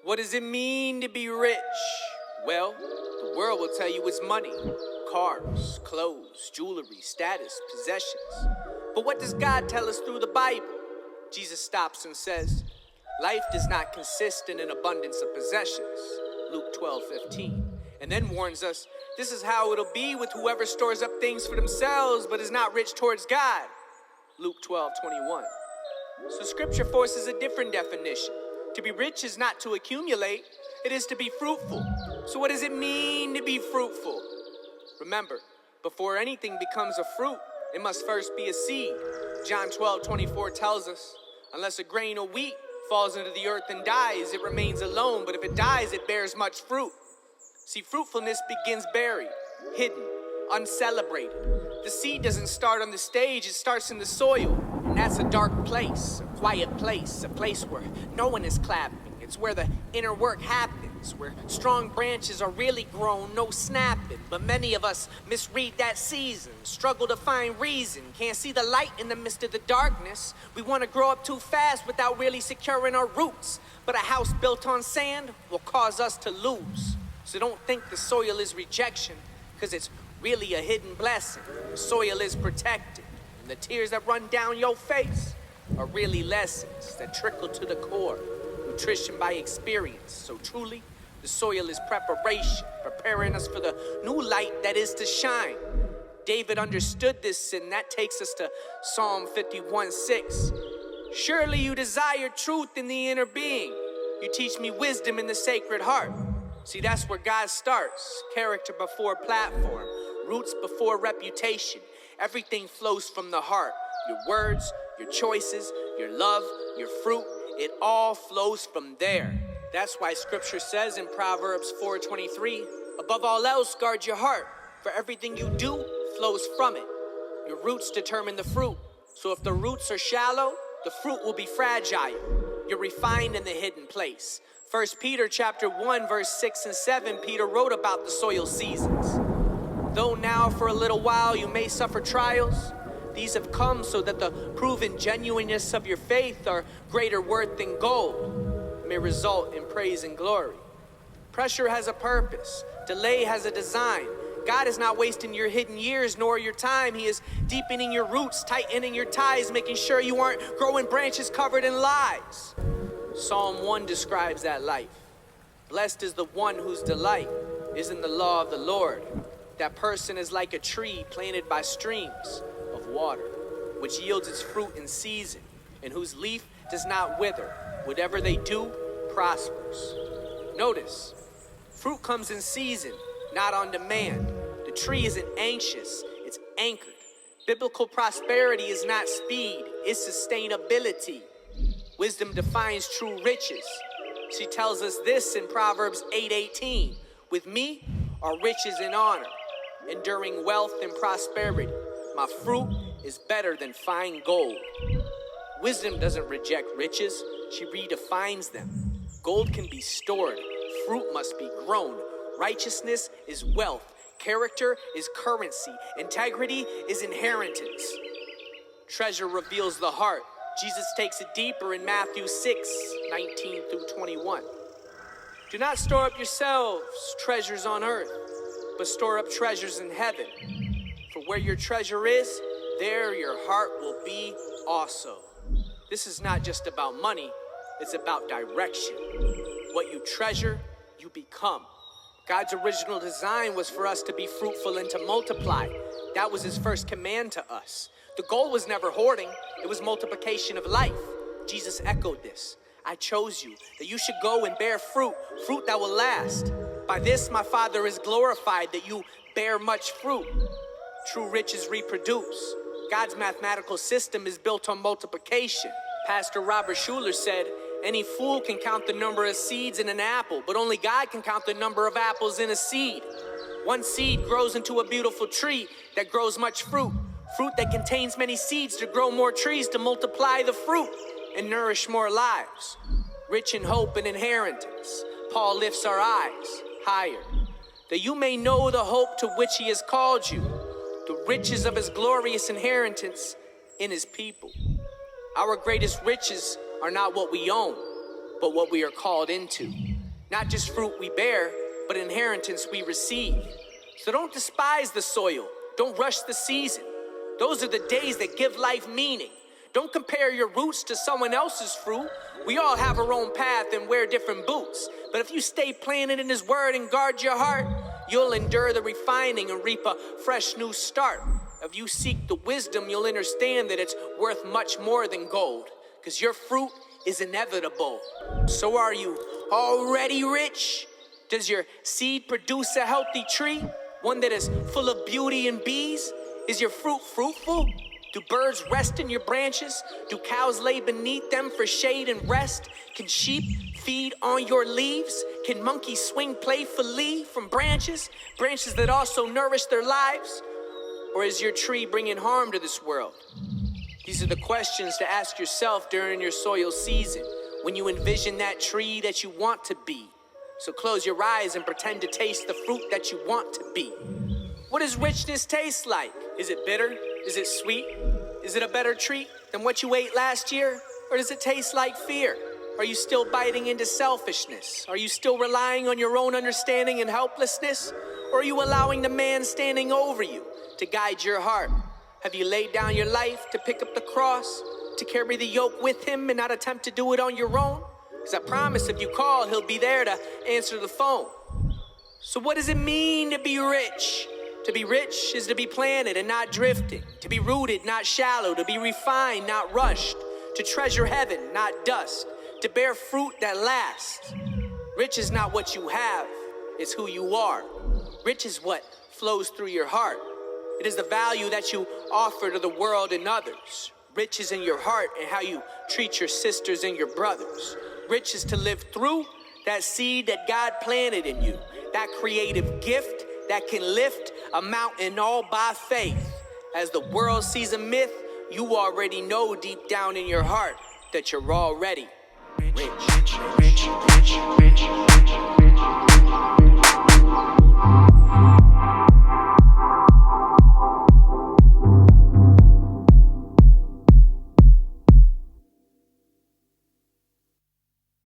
What does it mean to be rich? Well, the world will tell you it's money, cars, clothes, jewelry, status, possessions. But what does God tell us through the Bible? Jesus stops and says, life does not consist in an abundance of possessions, Luke 12:15, and then warns us, this is how it'll be with whoever stores up things for themselves but is not rich towards God, Luke 12:21. So scripture forces a different definition. To be rich is not to accumulate, it is to be fruitful. So what does it mean to be fruitful? Remember, before anything becomes a fruit, it must first be a seed. John 12:24 tells us, unless a grain of wheat falls into the earth and dies, it remains alone, but if it dies, it bears much fruit. See, fruitfulness begins buried, hidden, uncelebrated. The seed doesn't start on the stage, it starts in the soil. And that's a dark place, a quiet place, a place where no one is clapping. It's where the inner work happens, where strong branches are really grown, no snapping. But many of us misread that season, struggle to find reason, can't see the light in the midst of the darkness. We want to grow up too fast without really securing our roots. But a house built on sand will cause us to lose. So don't think the soil is rejection, because it's really a hidden blessing. The soil is protected, and the tears that run down your face are really lessons that trickle to the core. Nutrition by experience. So truly, the soil is preparation, preparing us for the new light that is to shine. David understood this, and that takes us to Psalm 51:6. Surely you desire truth in the inner being. You teach me wisdom in the sacred heart. See, that's where God starts. Character before platform, roots before reputation. Everything flows from the heart. Your words, your choices, your love, your fruit, it all flows from there. That's why scripture says in Proverbs 4:23, above all else, guard your heart, for everything you do flows from it. Your roots determine the fruit. So if the roots are shallow, the fruit will be fragile. You're refined in the hidden place. 1 Peter chapter 1, verse 6 and 7, Peter wrote about the soil seasons. Though now for a little while you may suffer trials, these have come so that the proven genuineness of your faith are greater worth than gold, may result in praise and glory. Pressure has a purpose. Delay has a design. God is not wasting your hidden years nor your time. He is deepening your roots, tightening your ties, making sure you aren't growing branches covered in lies. Psalm 1 describes that life. Blessed is the one whose delight is in the law of the Lord. That person is like a tree planted by streams of water, which yields its fruit in season, and whose leaf does not wither. Whatever they do prospers. Notice, fruit comes in season, not on demand. The tree isn't anxious, it's anchored. Biblical prosperity is not speed, it's sustainability. Wisdom defines true riches. She tells us this in Proverbs 8:18. With me are riches and honor, enduring wealth and prosperity. My fruit is better than fine gold. Wisdom doesn't reject riches, she redefines them. Gold can be stored, fruit must be grown. Righteousness is wealth, character is currency, integrity is inheritance. Treasure reveals the heart. Jesus takes it deeper in Matthew 6:19 through 21. Do not store up yourselves treasures on earth, but store up treasures in heaven. For where your treasure is, there your heart will be also. This is not just about money, it's about direction. What you treasure, you become. God's original design was for us to be fruitful and to multiply. That was his first command to us. The goal was never hoarding, it was multiplication of life. Jesus echoed this. I chose you, that you should go and bear fruit, fruit that will last. By this my Father is glorified, that you bear much fruit. True riches reproduce. God's mathematical system is built on multiplication. Pastor Robert Schuller said, any fool can count the number of seeds in an apple, but only God can count the number of apples in a seed. One seed grows into a beautiful tree that grows much fruit. Fruit that contains many seeds to grow more trees to multiply the fruit and nourish more lives. Rich in hope and inheritance, Paul lifts our eyes higher, that you may know the hope to which he has called you, the riches of his glorious inheritance in his people. Our greatest riches are not what we own, but what we are called into. Not just fruit we bear, but inheritance we receive. So don't despise the soil. Don't rush the season. Those are the days that give life meaning. Don't compare your roots to someone else's fruit. We all have our own path and wear different boots. But if you stay planted in His word and guard your heart, you'll endure the refining and reap a fresh new start. If you seek the wisdom, you'll understand that it's worth much more than gold, because your fruit is inevitable. So are you already rich? Does your seed produce a healthy tree? One that is full of beauty and bees? Is your fruit fruitful? Do birds rest in your branches? Do cows lay beneath them for shade and rest? Can sheep feed on your leaves? Can monkeys swing playfully from branches? Branches that also nourish their lives? Or is your tree bringing harm to this world? These are the questions to ask yourself during your soil season, when you envision that tree that you want to be. So close your eyes and pretend to taste the fruit that you want to be. What does richness taste like? Is it bitter? Is it sweet? Is it a better treat than what you ate last year? Or does it taste like fear? Are you still biting into selfishness? Are you still relying on your own understanding and helplessness? Or are you allowing the man standing over you to guide your heart? Have you laid down your life to pick up the cross, to carry the yoke with Him and not attempt to do it on your own? Because I promise if you call, He'll be there to answer the phone. So what does it mean to be rich? To be rich is to be planted and not drifting. To be rooted, not shallow. To be refined, not rushed. To treasure heaven, not dust. To bear fruit that lasts. Rich is not what you have, it's who you are. Rich is what flows through your heart. It is the value that you offer to the world and others. Rich is in your heart and how you treat your sisters and your brothers. Rich is to live through that seed that God planted in you. That creative gift that can lift a mountain all by faith. As the world sees a myth, you already know deep down in your heart that you're already rich.